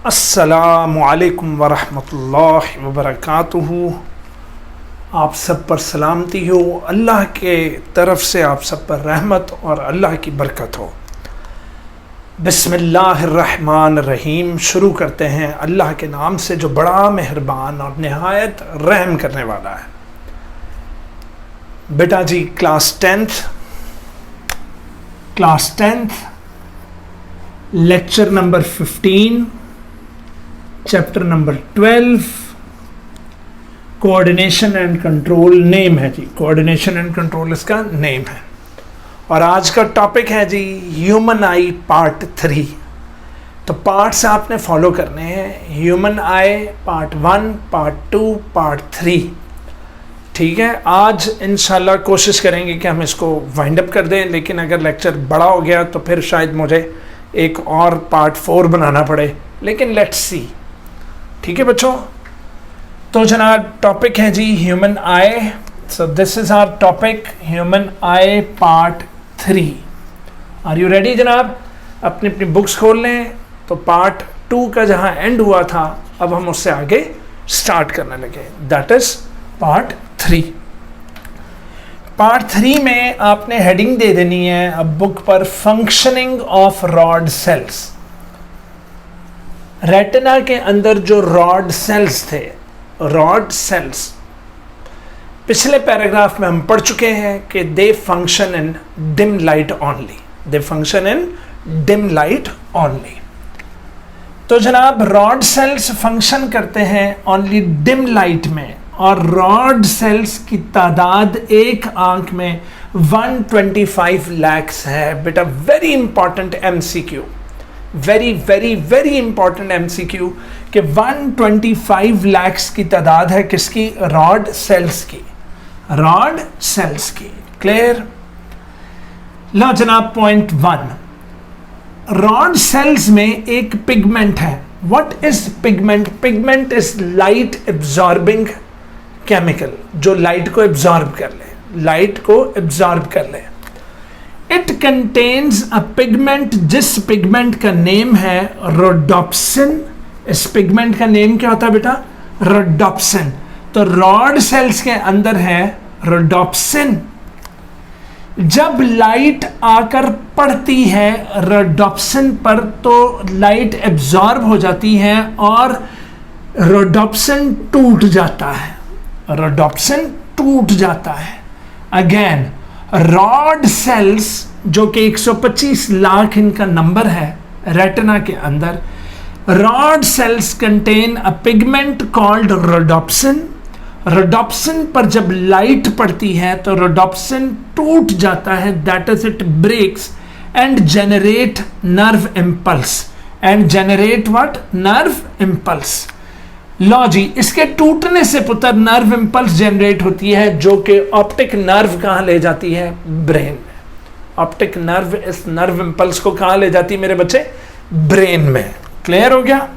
अस्सलामु अलैकुम वरहमतुल्लाहि वबरकातुहू। आप सब पर सलामती हो, अल्लाह के तरफ से आप सब पर रहमत और अल्लाह की बरकत हो। बिस्मिल्लाहिर्रहमानिर्रहीम। शुरू करते हैं अल्लाह के नाम से जो बड़ा मेहरबान और नहायत रहम करने वाला है। बेटा जी class tenth lecture number 15 chapter number 12 coordination and control name है जी। कोऑर्डिनेशन एंड कंट्रोल इसका नेम है और आज का टॉपिक है जी ह्यूमन आई पार्ट 3। तो पार्ट्स आपने फॉलो करने हैं, human eye part 1, part 2, part 3। ठीक है, आज इंशाल्लाह कोशिश करेंगे कि हम इसको वाइंड अप कर दें, लेकिन अगर लेक्चर बड़ा हो गया तो फिर शायद मुझे एक और पार्ट 4 बनाना पड़े, लेकिन लेट्स सी। ठीक है बच्चों, तो जनाब टॉपिक है जी human eye. So this is our topic human eye part 3। Are you ready जनाब? अपनी अपनी बुक्स खोल लें। तो पार्ट 2 का जहां एंड हुआ था अब हम उससे आगे स्टार्ट करने लगे, दैट इज पार्ट 3। पार्ट 3 में आपने हेडिंग दे देनी है अब बुक पर, functioning of rod cells. Retina के अंदर जो रॉड सेल्स थे, रॉड सेल्स पिछले पैराग्राफ में हम पढ़ चुके हैं कि they function in dim light only. They function in dim light only. तो जनाब रॉड सेल्स फंक्शन करते हैं ओनली डिम लाइट में, और रॉड सेल्स की तादाद एक आंख में 125 लाख है। बेटा very important MCQ, very very very important MCQ कि 125 लाख की तादाद है किसकी? रॉड सेल्स की, रॉड सेल्स की। क्लियर? लो जनाब पॉइंट 1, रॉड सेल्स में एक पिगमेंट है। What is pigment? Pigment is light absorbing chemical, जो लाइट को एब्जॉर्ब कर ले, लाइट को एब्जॉर्ब कर ले। इट कंटेन्स अ पिगमेंट, जिस पिगमेंट का नेम है रोडोप्सिन। इस पिगमेंट का नेम क्या होता है बेटा? रोडोप्सिन। तो रॉड सेल्स के अंदर है रोडोप्सिन। जब लाइट आकर पड़ती है रोडोप्सिन पर तो लाइट एब्जॉर्ब हो जाती है और रोडोप्सिन टूट जाता है, रोडोप्सिन टूट जाता है। अगेन रॉड सेल्स जो कि 125 लाख इनका नंबर है रेटिना के अंदर, rod sales contain a pigment called rhodopsin. Rhodopsin पर जब लाइट पड़ती है तो रोडोप्सिन टूट जाता है, that is it breaks and generate nerve impulse. And generate what? Nerve impulse. लो जी, इसके टूटने से पुत्र नर्व इम्पल्स जनरेट होती है जो कि ऑप्टिक नर्व कहाँ ले जाती है? ब्रेन में। ऑप्टिक नर्व इस नर्व इम्पल्स को कहाँ ले जाती है मेरे बच्चे? ब्रेन में। क्लियर हो गया?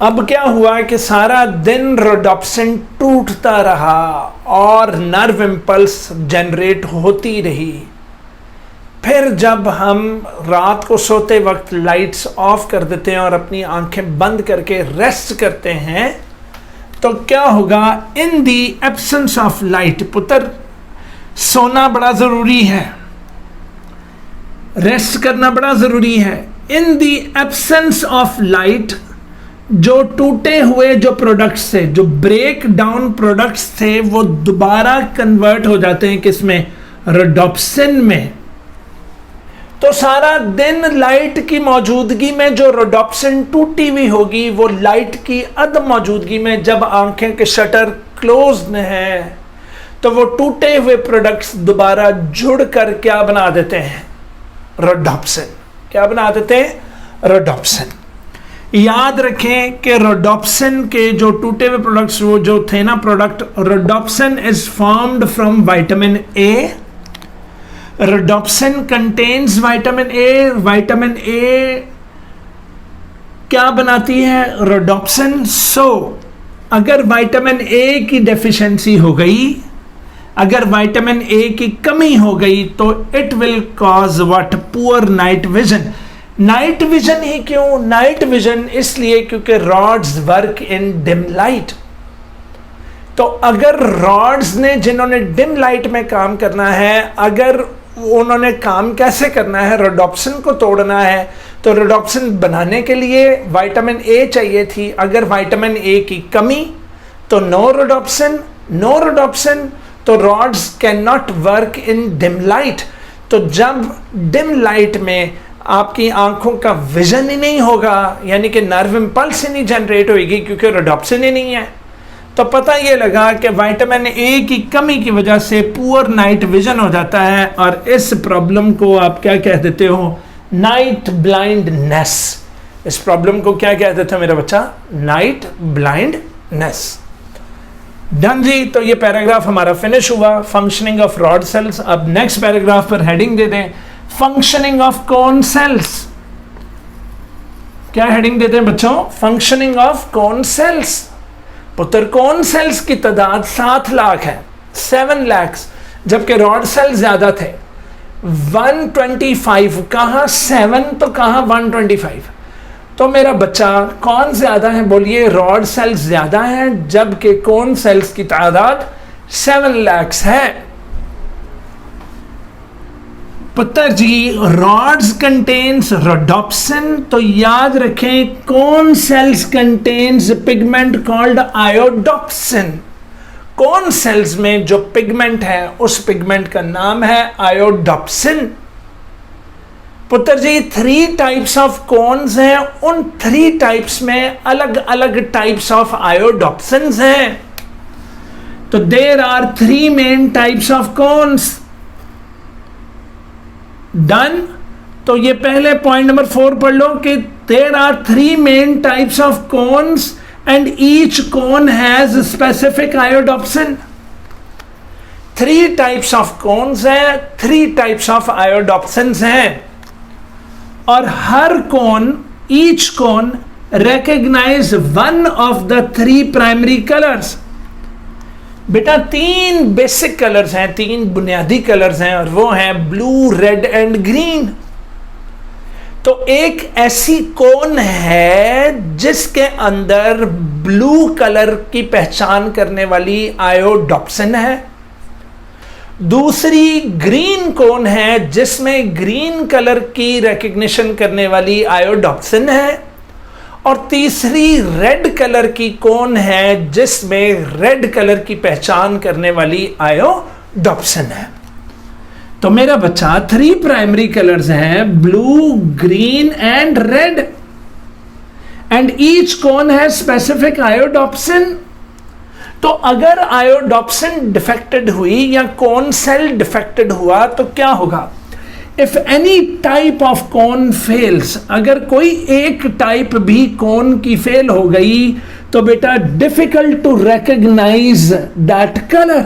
अब क्या हुआ कि सारा दिन रोडोप्सिन टूटता रहा और नर्व इम्पल्स जनरेट होती रही। फिर जब हम रात को सोते वक्त लाइट्स ऑफ कर देते हैं और अपनी आंखें बंद करके रेस्ट करते हैं तो क्या होगा? इन दी एब्सेंस ऑफ लाइट, पुत्र सोना बड़ा जरूरी है, रेस्ट करना बड़ा जरूरी है। इन दी एब्सेंस ऑफ लाइट जो टूटे हुए जो प्रोडक्ट्स थे, जो ब्रेक डाउन प्रोडक्ट्स थे, वो दोबारा कन्वर्ट हो जाते हैं किसमें? रोडोप्सिन में। तो सारा दिन लाइट की मौजूदगी में जो रोडोप्सिन टूटी हुई होगी, वो लाइट की अदम मौजूदगी में जब आंखें के शटर क्लोज है तो वो टूटे हुए प्रोडक्ट्स दोबारा जुड़कर क्या बना देते हैं? रोडोप्सिन। क्या बना देते हैं? रोडोप्सिन। याद रखें कि रोडोप्सिन के जो टूटे हुए प्रोडक्ट्स वो जो थे ना product, rhodopsin is formed from vitamin A. Rhodopsin contains vitamin A. Vitamin A क्या बनाती है? रोडोप्सिन। सो अगर विटामिन ए की डेफिशिएंसी हो गई, अगर विटामिन ए की कमी हो गई तो it will cause what? Poor night vision. Night vision ही क्यों? नाइट विजन इसलिए क्योंकि rods work in dim light. तो अगर रॉड्स ने, जिन्होंने डिम लाइट में काम करना है, अगर उन्होंने काम कैसे करना है, रोडोप्सिन को तोड़ना है, तो रोडोप्सिन बनाने के लिए विटामिन ए चाहिए थी। अगर विटामिन ए की कमी तो नो रोडोप्सिन, तो rods can not work in dim light. तो जब डिम लाइट में आपकी आंखों का विजन ही नहीं होगा, यानी कि नर्व इंपल्स ही नहीं जनरेट होगी क्योंकि रोडोप्सिन ही नहीं है, तो पता ये लगा कि विटामिन ए की कमी की वजह से पुअर नाइट विजन हो जाता है, और इस प्रॉब्लम को आप क्या कह देते हो? Night blindness. इस प्रॉब्लम को क्या कह देते हो मेरा बच्चा? Night blindness. डन जी। तो ये पैराग्राफ हमारा फिनिश हुआ, फंक्शनिंग ऑफ रॉड सेल्स। अब नेक्स्ट पैराग्राफ पर हेडिंग दे दें, फंक्शनिंग ऑफ कोन सेल्स। क्या हेडिंग देते हैं बच्चों? Functioning of cone cells. पुत्र कोन सेल्स की तादाद 7 लाख है, 7 लाख, जबकि रॉड सेल ज्यादा थे, 125। कहां 7 तो कहां 125? तो मेरा बच्चा कौन ज्यादा है? बोलिए, रॉड सेल्स ज्यादा हैं, जबकि कोन सेल्स की तादाद 7 लाख है। पुत्र जी, रॉड्स कंटेन्स रोडोप्सिन, तो याद रखें cone cells contains pigment called iodopsin. Cone cells में जो पिगमेंट है उस पिगमेंट का नाम है आयोडोप्सिन। पुत्र जी, 3 टाइप्स ऑफ कोन्स हैं, उन 3 टाइप्स में अलग अलग टाइप्स ऑफ आयोडोप्सिन्स हैं। तो there are 3 main types of cones. Done. तो ये पहले पॉइंट नंबर 4 पढ़ लो कि there are 3 main types of cones and each cone has specific iodopsin. 3 types of cones हैं, 3 टाइप्स ऑफ आयोडोप्सिन्स हैं, और हर cone, each cone recognize one of the 3 primary colours. बेटा 3 बेसिक कलर्स हैं, 3 बुनियादी कलर्स हैं, और वो हैं ब्लू, रेड एंड ग्रीन। तो एक ऐसी कोन है जिसके अंदर ब्लू कलर की पहचान करने वाली आयोडोप्सिन है। दूसरी ग्रीन कोन है जिसमें ग्रीन कलर की रिकग्निशन करने वाली आयोडोप्सिन है, और तीसरी रेड कलर की कोन है जिसमें रेड कलर की पहचान करने वाली आयोडोप्सिन है। तो मेरा बच्चा 3 प्राइमरी कलर्स हैं, blue, green and red, and each cone है स्पेसिफिक आयोडोप्सिन। तो अगर आयोडोप्सिन डिफेक्टेड हुई या कोन सेल डिफेक्टेड हुआ तो क्या होगा? If any type of cone fails, अगर कोई एक टाइप भी कोन की फेल हो गई तो बेटा difficult to recognise that colour.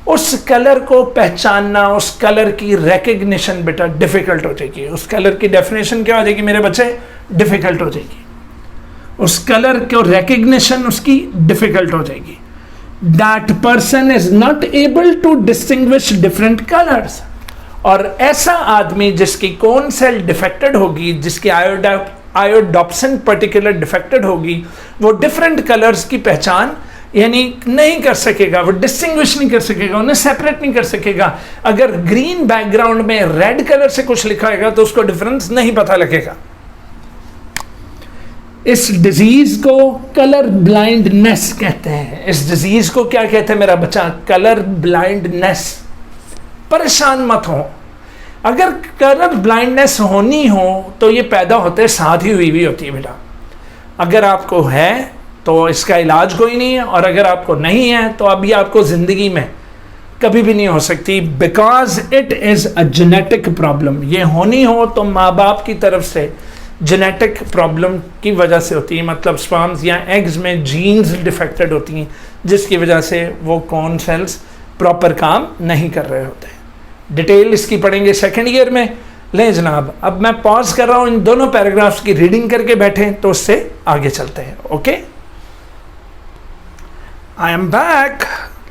उस कलर को पहचानना, उस कलर की रिकग्निशन बेटा डिफिकल्ट हो जाएगी। उस कलर की डेफिनेशन क्या हो जाएगी मेरे बच्चे? डिफिकल्ट हो जाएगी। उस कलर को रिकग्निशन उसकी डिफिकल्ट हो जाएगी। That person is not able to distinguish different colours. और ऐसा आदमी जिसकी कोन सेल डिफेक्टेड होगी, जिसकी आयोडोप्सिन पर्टिकुलर डिफेक्टेड होगी, वो डिफरेंट कलर्स की पहचान यानी नहीं कर सकेगा, वो डिस्टिंग्विश नहीं कर सकेगा, उन्हें सेपरेट नहीं कर सकेगा। अगर ग्रीन बैकग्राउंड में रेड कलर से कुछ लिखा होगा तो उसको डिफरेंस नहीं पता लगेगा। इस डिजीज को कलर ब्लाइंडनेस कहते हैं। इस डिजीज को क्या कहते हैं मेरा बच्चा? Colour blindness. परेशान मत हो, अगर कलर ब्लाइंडनेस होनी हो तो ये पैदा होते साथ ही हुई भी होती है बेटा। अगर आपको है तो इसका इलाज कोई नहीं है, और अगर आपको नहीं है तो अभी आपको जिंदगी में कभी भी नहीं हो सकती, because it is a genetic problem. ये होनी हो तो माँ बाप की तरफ से जेनेटिक प्रॉब्लम की वजह से होती है, मतलब स्पर्म्स या एग्स में जीन्स डिफेक्टेड होती हैं, जिसकी वजह से वो कोन सेल्स प्रॉपर काम नहीं कर रहे होते। डिटेल इसकी पढ़ेंगे 2nd ईयर में। लें जनाब, अब मैं पॉज कर रहा हूँ, इन दोनों पैराग्राफ्स की रीडिंग करके बैठें तो उससे आगे चलते हैं। Okay, I am back.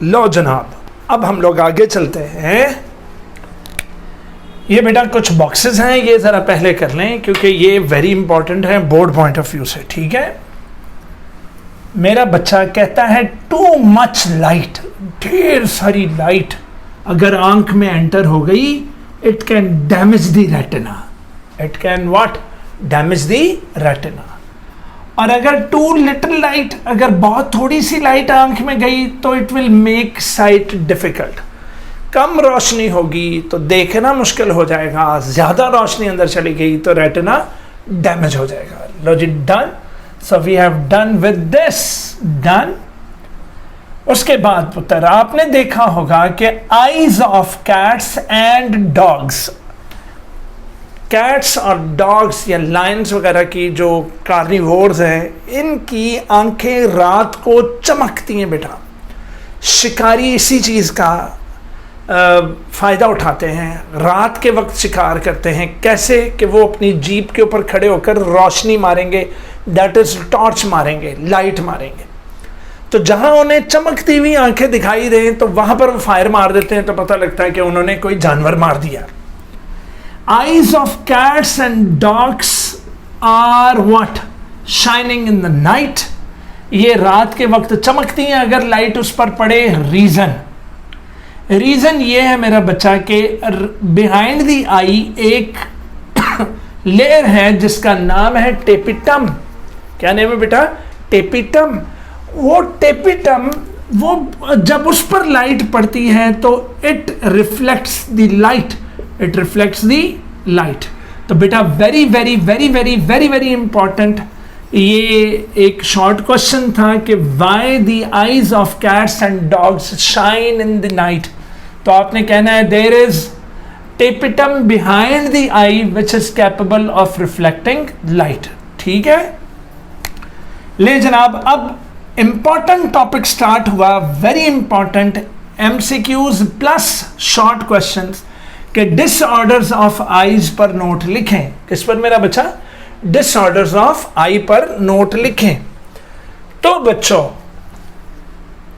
लो जनाब, अब हम लोग आगे चलते हैं। ये बेटा कुछ बॉक्सेस हैं, ये ज़रा पहले कर लें क्योंकि ये वेरी इंपॉर्टेंट है बोर्ड पॉइंट ऑफ व्यू से, ठीक है। मेरा बच्चा कहता है टू मच लाइट, ढेर सारी लाइट अगर आंख में एंटर हो गई, it can damage the retina, it can what, damage the retina. और अगर टू लिटिल लाइट, अगर बहुत थोड़ी सी लाइट आंख में गई तो it will make sight difficult. कम रोशनी होगी तो देखना मुश्किल हो जाएगा, ज़्यादा रोशनी अंदर चली गई तो रेटिना डैमेज हो जाएगा। लो जी, done. So we have done with this, done. उसके बाद पुत्र आपने देखा होगा कि eyes of cats and dogs, cats और डॉग्स या लायंस वगैरह की जो कार्निवोर्स हैं, इनकी आंखें रात को चमकती हैं बेटा। शिकारी इसी चीज़ का फ़ायदा उठाते हैं, रात के वक्त शिकार करते हैं। कैसे कि वो अपनी जीप के ऊपर खड़े होकर रोशनी मारेंगे, दैट इज़ टॉर्च मारेंगे, लाइट मारेंगे। तो जहाँ उन्हें चमकती हुई आंखें दिखाई दें तो वहाँ पर वो फायर मार देते हैं, तो पता लगता है कि उन्होंने कोई जानवर मार दिया। Eyes of cats and dogs are what, shining in the night. ये रात के वक्त चमकती हैं अगर लाइट उस पर पड़े। रीज़न ये है मेरा बच्चा कि बिहाइंड दी आई एक लेयर है जिसका नाम है टेपिटम। क्या नेम है बेटा? टेपिटम। वो टेपिटम, वो जब उस पर लाइट पड़ती है तो it reflects the light, it reflects the light. तो बेटा very very very very very very important ये एक शॉर्ट क्वेश्चन था कि why the eyes of cats and dogs shine in the night. तो आपने कहना है there is tapetum behind the eye which is capable of reflecting light. ठीक है, ले जनाब, अब इंपॉर्टेंट टॉपिक स्टार्ट हुआ, very important MCQs plus short questions के डिसऑर्डर्स ऑफ आईज पर नोट लिखें। किस पर मेरा बच्चा? डिसऑर्डर्स ऑफ आई पर नोट लिखें। तो बच्चों,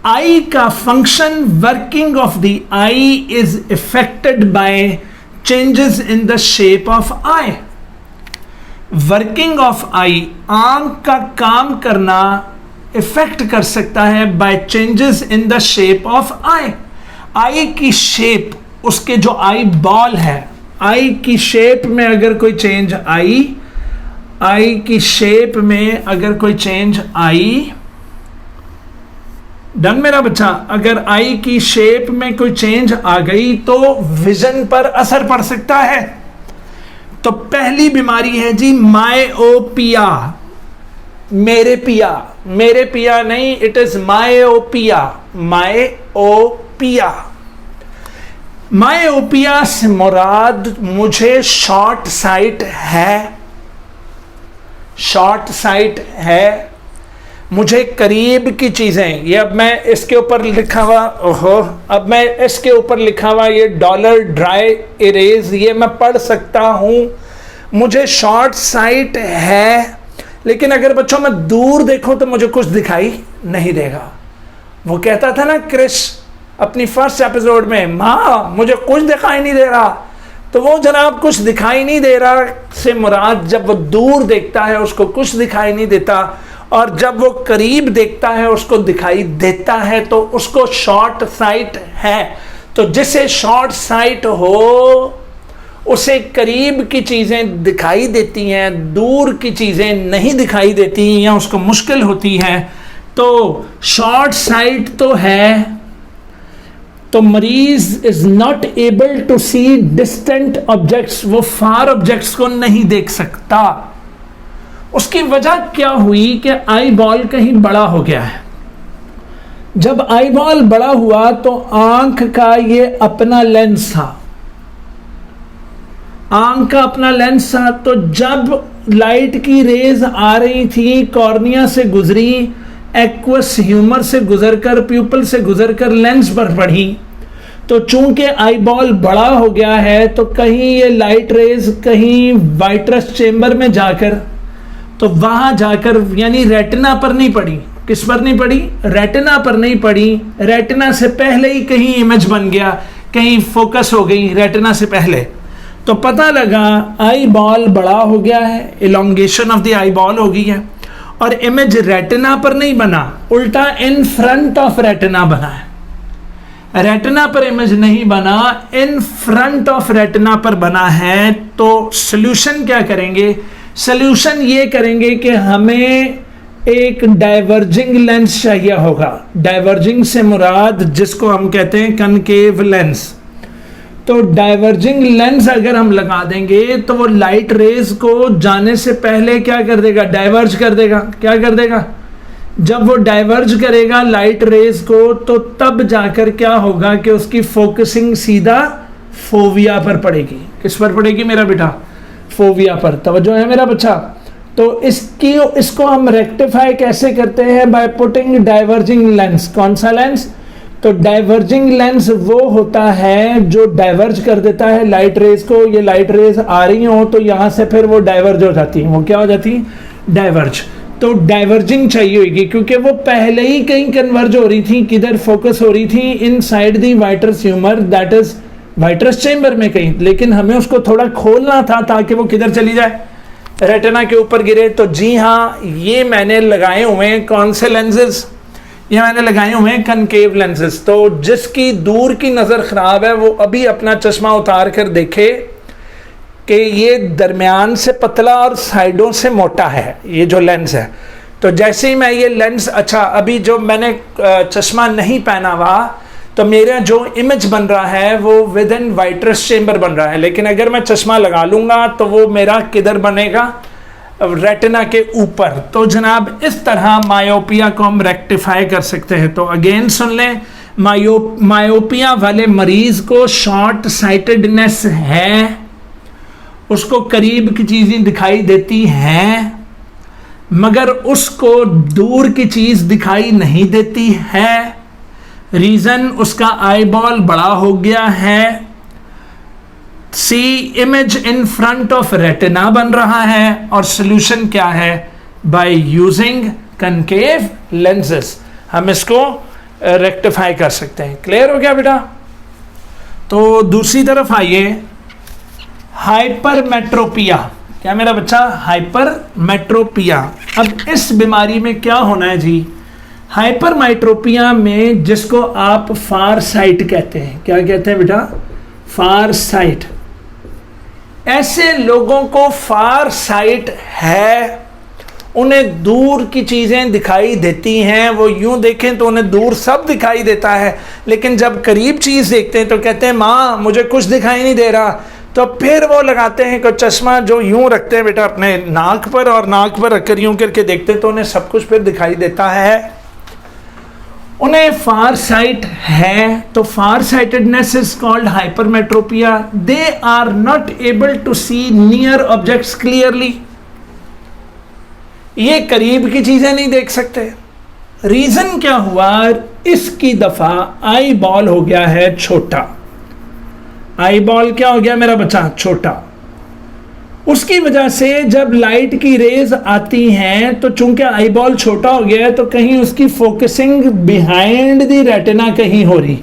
आई का function, working of the eye is affected by changes in the shape of eye. Working of eye, आंख का काम करना इफेक्ट कर सकता है by changes in the shape of eye. Eye की शेप, उसके जो आई बॉल है, आई की शेप में अगर कोई चेंज आई, आई की शेप में अगर कोई चेंज आई, डन मेरा बच्चा, अगर आई की शेप में कोई चेंज आ गई तो विजन पर असर पड़ सकता है। तो पहली बीमारी है जी मायोपिया, मेरे पिया, मेरे पिया नहीं, it is myopia, myopia. Myopia से मुराद मुझे शॉर्ट साइट है, शॉर्ट साइट है, मुझे करीब की चीज़ें, ये अब मैं इसके ऊपर लिखा हुआ, ओहो, अब मैं इसके ऊपर लिखा हुआ ये डॉलर ड्राई इरेज, ये मैं पढ़ सकता हूँ, मुझे शॉर्ट साइट है। लेकिन अगर बच्चों मैं दूर देखूं तो मुझे कुछ दिखाई नहीं देगा। वो कहता था ना क्रिश अपनी फर्स्ट एपिसोड में, माँ मुझे कुछ दिखाई नहीं दे रहा। तो वो जनाब कुछ दिखाई नहीं दे रहा से मुराद जब वो दूर देखता है उसको कुछ दिखाई नहीं देता, और जब वो करीब देखता है उसको दिखाई देता है, तो उसको शॉर्ट साइट है। तो जिसे शॉर्ट साइट हो उसे करीब की चीज़ें दिखाई देती हैं, दूर की चीज़ें नहीं दिखाई देती या उसको मुश्किल होती है। तो शॉर्ट साइट तो है, तो मरीज is not able to see distant objects, वो फार ऑब्जेक्ट्स को नहीं देख सकता। उसकी वजह क्या हुई कि आई बॉल कहीं बड़ा हो गया है। जब आई बॉल बड़ा हुआ तो आंख का ये अपना लेंस था, आंख का अपना लेंस था, तो जब लाइट की रेज आ रही थी कॉर्निया से गुजरी, एक्वस ह्यूमर से गुजरकर, प्यूपल से गुजरकर लेंस पर पड़ी, तो चूंकि आई बॉल बड़ा हो गया है तो कहीं ये लाइट रेज कहीं वाइट्रस चेंबर में जाकर, तो वहां जाकर, यानी रेटिना पर नहीं पड़ी। किस पर नहीं पड़ी? रेटिना पर नहीं पड़ी। रेटिना से पहले ही कहीं इमेज बन गया, कहीं फोकस हो गई रेटिना से पहले। तो पता लगा आई बॉल बड़ा हो गया है, elongation of the eye ball हो गई है, और इमेज रेटिना पर नहीं बना, उल्टा इन फ्रंट ऑफ रेटिना बना है। रेटिना पर इमेज नहीं बना, इन फ्रंट ऑफ रेटिना पर बना है। तो सॉल्यूशन क्या करेंगे? सॉल्यूशन ये करेंगे कि हमें एक डाइवर्जिंग लेंस चाहिए होगा। डाइवर्जिंग से मुराद जिसको हम कहते हैं कनकेव लेंस। तो डाइवर्जिंग लेंस अगर हम लगा देंगे तो वो लाइट रेज को जाने से पहले क्या कर देगा? डाइवर्ज कर देगा। क्या कर देगा? जब वो डाइवर्ज करेगा लाइट रेज को, तो तब जाकर क्या होगा कि उसकी फोकसिंग सीधा फोविया पर पड़ेगी। किस पर पड़ेगी मेरा बेटा? फोविया पर। तवज्जो है मेरा बच्चा? तो इसको हम रेक्टिफाई कैसे करते हैं? By putting diverging lens. कौन सा लेंस? तो डाइवर्जिंग लेंस वो होता है जो डाइवर्ज कर देता है लाइट रेज को। ये लाइट रेज आ रही हो तो यहां से फिर वो डाइवर्ज हो जाती है। वो क्या हो जाती है? डाइवर्ज। तो डाइवर्जिंग चाहिए होगी क्योंकि वो पहले ही कहीं कन्वर्ज हो रही थी। किधर फोकस हो रही थी? Inside the vitreous humour, that is vitreous chamber में कहीं। लेकिन हमें उसको थोड़ा खोलना था ताकि वो किधर चली जाए? रेटिना के ऊपर गिरे। तो जी हाँ, ये मैंने लगाए हुए हैं कौन से लेंसेज? ये मैंने लगाए हुए हैं कनकेव लेंसेज। तो जिसकी दूर की नज़र ख़राब है वो अभी अपना चश्मा उतार कर देखे कि ये दरमियान से पतला और साइडों से मोटा है ये जो लेंस है। तो जैसे ही मैं ये लेंस, अच्छा अभी जो मैंने चश्मा नहीं पहना हुआ तो मेरा जो इमेज बन रहा है वो विद इन वाइट्रस चेंबर बन रहा है। लेकिन अगर मैं चश्मा लगा लूँगा तो वो मेरा किधर बनेगा? रेटिना के ऊपर। तो जनाब इस तरह मायोपिया को हम रेक्टिफाई कर सकते हैं। तो अगेन सुन लें, मायोपिया वाले मरीज को शॉर्ट साइटेडनेस है, उसको करीब की चीज़ें दिखाई देती हैं मगर उसको दूर की चीज़ दिखाई नहीं देती है। रीज़न उसका आई बॉल बड़ा हो गया है। See image in front of retina बन रहा है। और सोल्यूशन क्या है? बाय यूजिंग कनकेव लेंसेज हम इसको रेक्टिफाई कर सकते हैं। क्लियर हो गया बेटा? तो दूसरी तरफ आइए, हाइपरमेट्रोपिया। क्या मेरा बच्चा? हाइपरमेट्रोपिया। अब इस बीमारी में क्या होना है जी? हाइपरमेट्रोपिया में जिसको आप फार साइट कहते हैं। क्या कहते हैं बेटा? फार साइट। ऐसे लोगों को फार साइट है, उन्हें दूर की चीज़ें दिखाई देती हैं। वो यूं देखें तो उन्हें दूर सब दिखाई देता है, लेकिन जब करीब चीज़ देखते हैं तो कहते हैं माँ मुझे कुछ दिखाई नहीं दे रहा। तो फिर वो लगाते हैं कोई चश्मा जो यूं रखते हैं बेटा अपने नाक पर, और नाक पर रखकर यूं करके देखते हैं तो उन्हें सब कुछ फिर दिखाई देता है। उन्हें फार साइट है। तो far sightedness is called hypermetropia. They are not able to see near objects clearly. ये करीब की चीजें नहीं देख सकते। रीजन क्या हुआ? इसकी दफा आई बॉल हो गया है छोटा। आई बॉल क्या हो गया मेरा बच्चा? छोटा। उसकी वजह से जब लाइट की रेज आती हैं तो चूंकि आई बॉल छोटा हो गया है तो कहीं उसकी फोकसिंग बिहाइंड द रेटिना कहीं हो रही।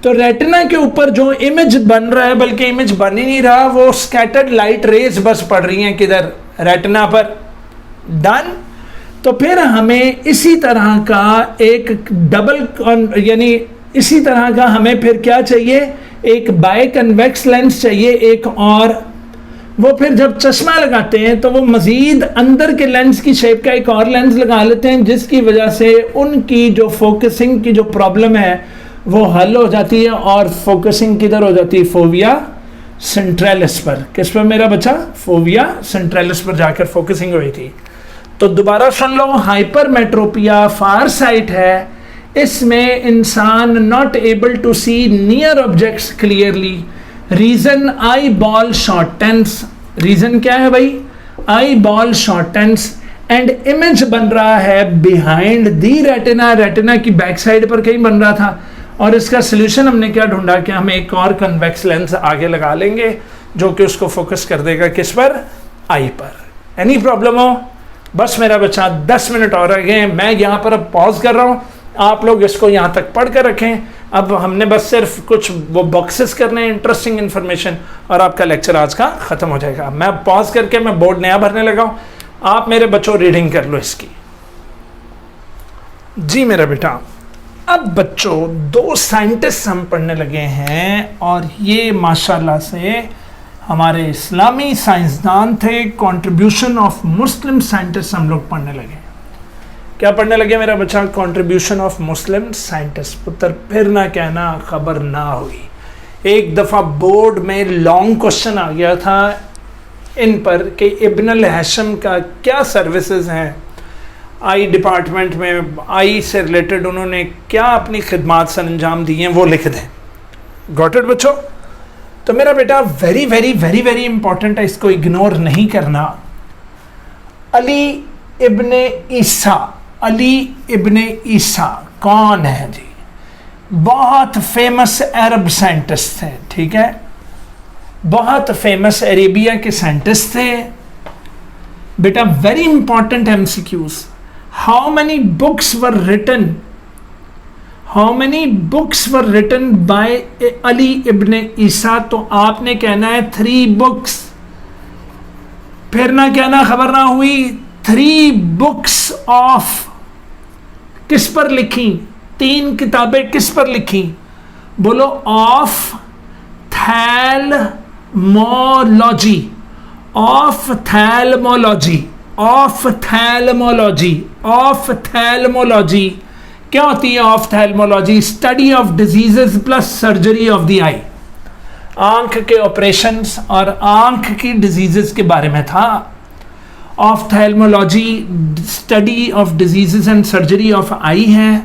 तो रेटिना के ऊपर जो इमेज बन रहा है, बल्कि इमेज बन ही नहीं रहा, वो स्कैटर्ड लाइट रेज बस पड़ रही हैं किधर? रेटिना पर। डन। तो फिर हमें इसी तरह का एक डबल यानी इसी तरह का हमें फिर क्या चाहिए? एक बाय कन्वेक्स लेंस चाहिए एक और। वो फिर जब चश्मा लगाते हैं तो वो मजीद अंदर के लेंस की शेप का एक और लेंस लगा लेते हैं, जिसकी वजह से उनकी जो फोकसिंग की जो प्रॉब्लम है वो हल हो जाती है। और फोकसिंग किधर हो जाती है? फोविया सेंट्रलिस पर। किस पर मेरा बच्चा? फोविया सेंट्रलिस पर जाकर फोकसिंग हुई थी। तो दोबारा सुन लो, हाइपरमेट्रोपिया फार साइट है। इसमें इंसान not able to see near objects clearly. Reason eyeball shortens. Reason क्या है भाई? Eyeball shortens and image बन रहा है बिहाइंड दी रेटिना। रेटिना की बैक साइड पर कहीं बन रहा था। और इसका सोल्यूशन हमने क्या ढूंढा कि हम एक और कन्वेक्स लेंस आगे लगा लेंगे जो कि उसको फोकस कर देगा किस पर? आई पर। एनी प्रॉब्लम हो? बस मेरा बच्चा 10 मिनट और रह गए। मैं यहाँ पर अब पॉज कर रहा हूँ, आप लोग इसको यहाँ तक पढ़ कर रखें। अब हमने बस सिर्फ कुछ वो बॉक्सेस करने हैं इंटरेस्टिंग इन्फॉर्मेशन, और आपका लेक्चर आज का ख़त्म हो जाएगा। मैं पॉज करके मैं बोर्ड नया भरने लगा हूँ, आप मेरे बच्चों रीडिंग कर लो इसकी। जी मेरा बेटा, अब बच्चों 2 साइंटिस्ट हम पढ़ने लगे हैं, और ये माशाल्लाह से हमारे इस्लामी साइंसदान थे। कंट्रीब्यूशन ऑफ मुस्लिम साइंटिस्ट हम लोग पढ़ने लगे। क्या पढ़ने लगे मेरा बच्चा? Contribution of Muslim scientist. पुत्र फिर ना कहना खबर ना हुई। एक दफ़ा बोर्ड में लॉन्ग क्वेश्चन आ गया था इन पर कि इब्न अल हैशम का क्या सर्विसेज हैं आई डिपार्टमेंट में, आई से रिलेटेड उन्होंने क्या अपनी खिदमात सर अंजाम दी हैं, वो लिख दें। गॉट इट बच्चों? तो मेरा बेटा very very very very important है, इसको इग्नोर नहीं करना। अली इब्ने ईसा, अली इब्ने ईसा कौन है जी? बहुत फेमस अरब साइंटिस्ट थे, ठीक है, बहुत फेमस अरेबिया के साइंटिस्ट थे बेटा। Very important MCQs. How many books were written, how many books were written by Ali ibn Isa? तो आपने कहना है 3 बुक्स। फिर ना कहना खबर ना हुई। 3 बुक्स ऑफ किस पर लिखी? 3 किताबें किस पर लिखी? बोलो ophthalmology, ophthalmology, ophthalmology, ophthalmology. क्या होती है ophthalmology? Study of diseases plus surgery of the eye. आंख के ऑपरेशंस और आंख की डिजीजेस के बारे में था। Ophthalmology study of diseases and surgery of eye है।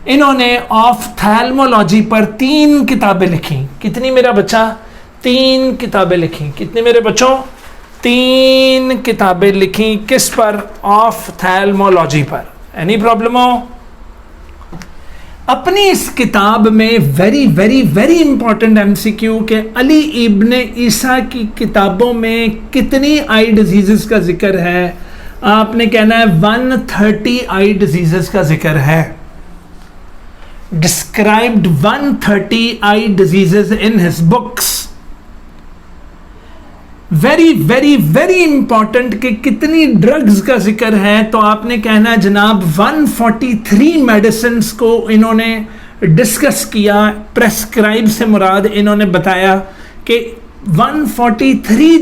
इन्होंने ऑफ थैलमोलॉजी पर 3 किताबें लिखी। कितनी मेरा बच्चा? 3 किताबें लिखी। कितनी मेरे बच्चों? 3 किताबें लिखी। किस पर? ऑफ थैलमोलॉजी पर। एनी प्रॉब्लम हो? अपनी इस किताब में very very very important MCQ के अली इब्ने ईसा की किताबों में कितनी आई डिजीजेस का जिक्र है? आपने कहना है 130 आई डिजीजेस का जिक्र है। Described 130 eye diseases in his books. Very very very important कि कितनी ड्रग्स का जिक्र है? तो आपने कहना जनाब 143 मेडिसिन को इन्होंने डिस्कस किया। प्रेस्क्राइब से मुराद इन्होंने बताया कि 143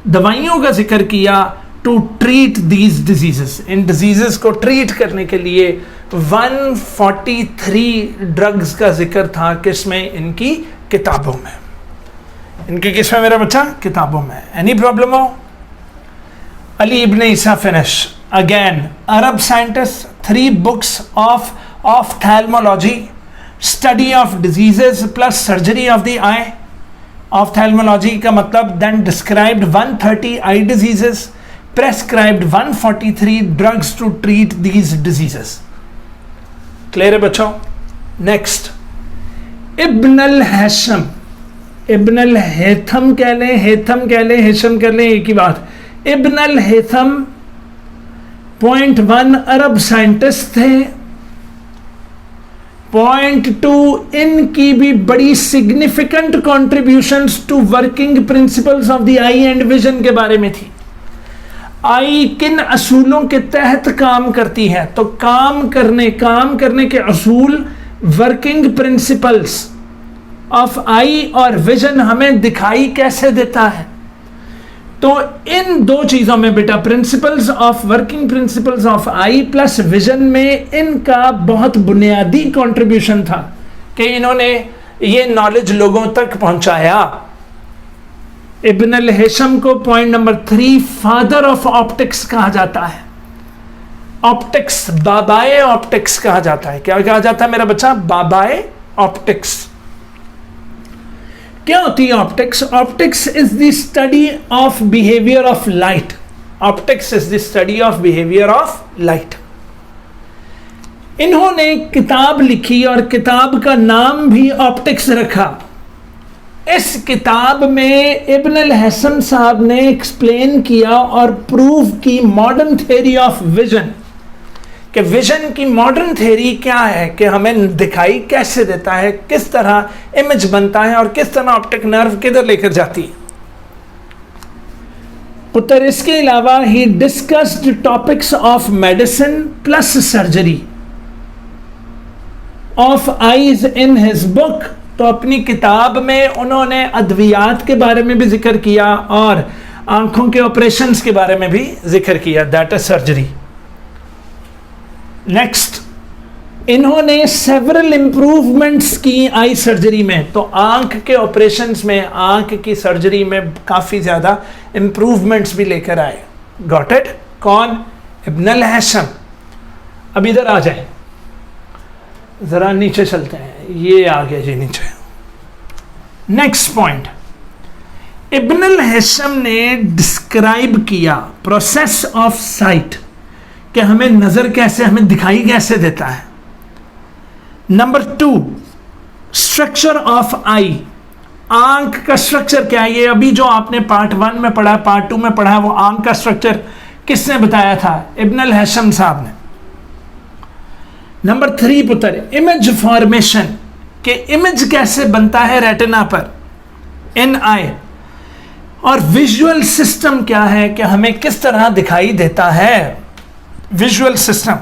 दवाइयों का जिक्र किया टू ट्रीट दीज डिजीजेस। इन डिजीजेस को ट्रीट करने के लिए 143 ड्रग्स का जिक्र था। किसमें? इनकी किताबों में। इनकी किस में मेरा बच्चा? किताबों में। एनी प्रॉब्लम हो? Ali ibn Isa finish again. Arab scientist, 3 books ophthalmology, study of diseases plus surgery of the eye. Ophthalmology का मतलब then described 130 eye diseases, prescribed 143 drugs to treat these diseases. Clear है बच्चों? Next, इब्न अल हैशम, इब्न अल हैथम कह लें, हैथम कह लें, हैशम कह लें, एक ही बात। इब्न अल हैथम 0.1 अरब साइंटिस्ट थे। 0.2 इनकी भी बड़ी significant contributions to working principles of the eye and vision के बारे में थी। आई किन असूलों के तहत काम करती है? तो काम करने के असूल, वर्किंग प्रिंसिपल्स ऑफ आई और विजन हमें दिखाई कैसे देता है? तो इन 2 चीजों में बेटा, principles of working principles of I plus vision में इनका बहुत बुनियादी कंट्रीब्यूशन था कि इन्होंने ये नॉलेज लोगों तक पहुंचाया। इब्न अल हैशम को point number 3 father of optics कहा जाता है। ऑप्टिक्स, बाबाए ऑप्टिक्स कहा जाता है। क्या कहा जाता है मेरा बच्चा? बाबाए ऑप्टिक्स। क्या होती है optics? Optics is the study of behaviour of light. Optics is the study of behaviour of light. इन्होंने किताब लिखी और किताब का नाम भी ऑप्टिक्स रखा। इस किताब में इब्न अल हैशम साहब ने एक्सप्लेन किया और प्रूव की मॉडर्न थ्योरी ऑफ विजन कि विजन की मॉडर्न थ्योरी क्या है, कि हमें दिखाई कैसे देता है, किस तरह इमेज बनता है और किस तरह ऑप्टिक नर्व किधर लेकर जाती है। पुत्र इसके अलावा ही discussed topics of medicine plus surgery of eyes in his book. तो अपनी किताब में उन्होंने अद्वियात के बारे में भी जिक्र किया और आंखों के ऑपरेशंस के बारे में भी जिक्र किया, दैट इज सर्जरी। नेक्स्ट, इन्होंने सेवरल इंप्रूवमेंट्स की आई सर्जरी में। तो आंख के ऑपरेशंस में, आंख की सर्जरी में काफी ज्यादा इंप्रूवमेंट्स भी लेकर आए। Got it? कौन? इब्न अल हैशम। अब इधर आ जाए, जरा नीचे चलते हैं, ये आ गया जी नीचे। नेक्स्ट पॉइंट, इब्न अल हैशम ने डिस्क्राइब किया प्रोसेस ऑफ साइट, कि हमें नजर कैसे, हमें दिखाई कैसे देता है। नंबर 2, स्ट्रक्चर ऑफ आई, आंख का स्ट्रक्चर क्या है। ये अभी जो आपने पार्ट 1 में पढ़ा, पार्ट 2 में पढ़ा, वो आंख का स्ट्रक्चर किसने बताया था? इब्न अल हैशम साहब ने। नंबर 3 पुत्र, इमेज फॉर्मेशन, के इमेज कैसे बनता है रेटिना पर, इन आई। और विजुअल सिस्टम क्या है, कि हमें किस तरह दिखाई देता है, visual system.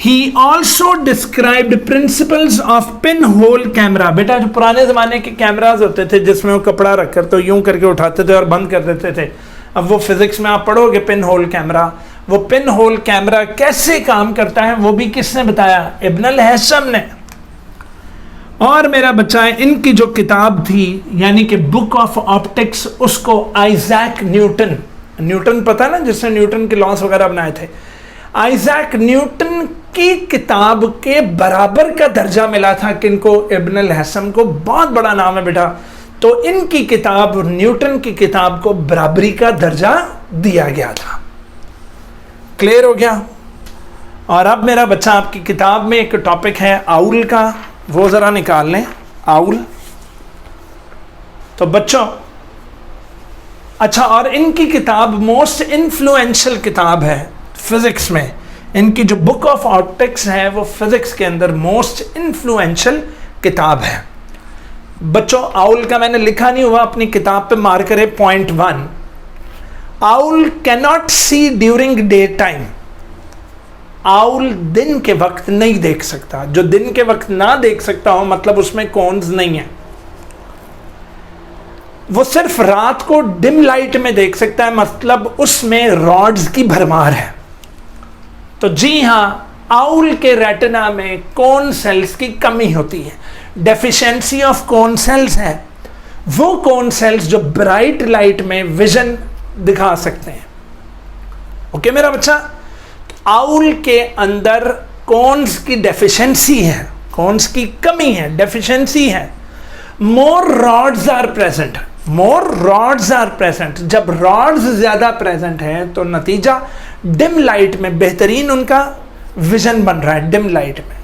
He also described principles of pinhole camera। बेटा जो पुराने ज़माने के कैमराज होते थे जिसमें वो कपड़ा रखकर तो यूं करके उठाते थे और बंद कर देते थे, अब वो फिजिक्स में आप पढ़ोगे पिन होल कैमरा। वो पिन होल कैमरा कैसे काम करता है वो भी किसने बताया? इब्न अल हैशम ने। और मेरा बच्चा है, इनकी जो किताब थी यानी कि बुक ऑफ ऑप्टिक्स, उसको आइजैक न्यूटन, न्यूटन पता है ना जिसने न्यूटन के लॉस वगैरह बनाए थे, आइजैक न्यूटन की किताब के बराबर का दर्जा मिला था किनको? इब्न अल हैशम को। बहुत बड़ा नाम है बेटा। तो इनकी किताब, न्यूटन की किताब को बराबरी का दर्जा दिया गया था। क्लियर हो गया? और अब मेरा बच्चा आपकी किताब में एक टॉपिक है आउल का, वो जरा निकाल लें, आउल। तो बच्चों अच्छा, और इनकी किताब मोस्ट इन्फ्लुएंशियल किताब है फिजिक्स में। इनकी जो बुक ऑफ ऑप्टिक्स है वो फिजिक्स के अंदर मोस्ट इन्फ्लुएंशियल किताब है। बच्चों आउल का मैंने लिखा नहीं हुआ, अपनी किताब पे मार करे point 1। Owl can not see during day time. Owl दिन के वक्त नहीं देख सकता। जो दिन के वक्त ना देख सकता हो मतलब उसमें कॉन्स नहीं है। वो सिर्फ रात को डिम लाइट में देख सकता है, मतलब उसमें रॉड्स की भरमार है। तो जी हां, आउल के रेटिना में कोन सेल्स की कमी होती है, डेफिशिएंसी ऑफ कोन सेल्स है। वो कोन सेल्स जो ब्राइट लाइट में विजन दिखा सकते हैं। ओके मेरा बच्चा, आउल के अंदर कोन्स की डेफिशिएंसी है, कोन्स की कमी है, डेफिशिएंसी है। More rods are present, more rods are present. जब रॉड्स ज्यादा प्रेजेंट हैं तो नतीजा डिम लाइट में बेहतरीन उनका विजन बन रहा है, डिम लाइट में।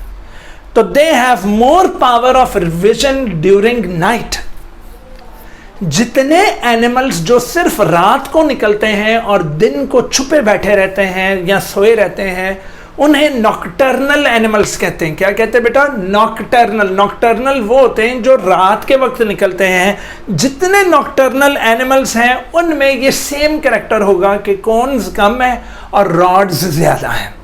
तो they have more power of vision during night. जितने एनिमल्स जो सिर्फ रात को निकलते हैं और दिन को छुपे बैठे रहते हैं या सोए रहते हैं, उन्हें नॉकटर्नल एनिमल्स कहते हैं। क्या कहते हैं बेटा? नॉकटर्नल। नॉकटर्नल वो होते हैं जो रात के वक्त निकलते हैं। जितने नॉकटर्नल एनिमल्स हैं उनमें ये सेम कैरेक्टर होगा कि कोन्स कम है और रॉड्स ज्यादा हैं।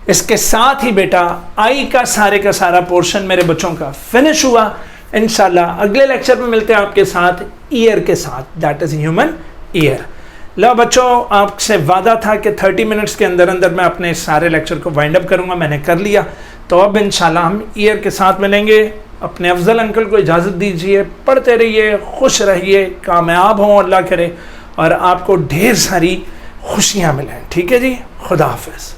इसके साथ ही बेटा आई का सारे का सारा पोर्शन मेरे बच्चों का फिनिश हुआ। इंशाल्लाह अगले लेक्चर में मिलते हैं आपके साथ ईयर के साथ, दैट इज ह्यूमन ईयर। लो बच्चों, आपसे वादा था कि 30 मिनट्स के अंदर अंदर मैं अपने सारे लेक्चर को वाइंड अप करूंगा, मैंने कर लिया। तो अब इंशाल्लाह हम ईयर के साथ मिलेंगे। अपने अफजल अंकल को इजाज़त दीजिए, पढ़ते रहिए, खुश रहिए, कामयाब हों अल्लाह करे और आपको ढेर सारी खुशियाँ मिलें। ठीक है जी, खुदा हाफिज़।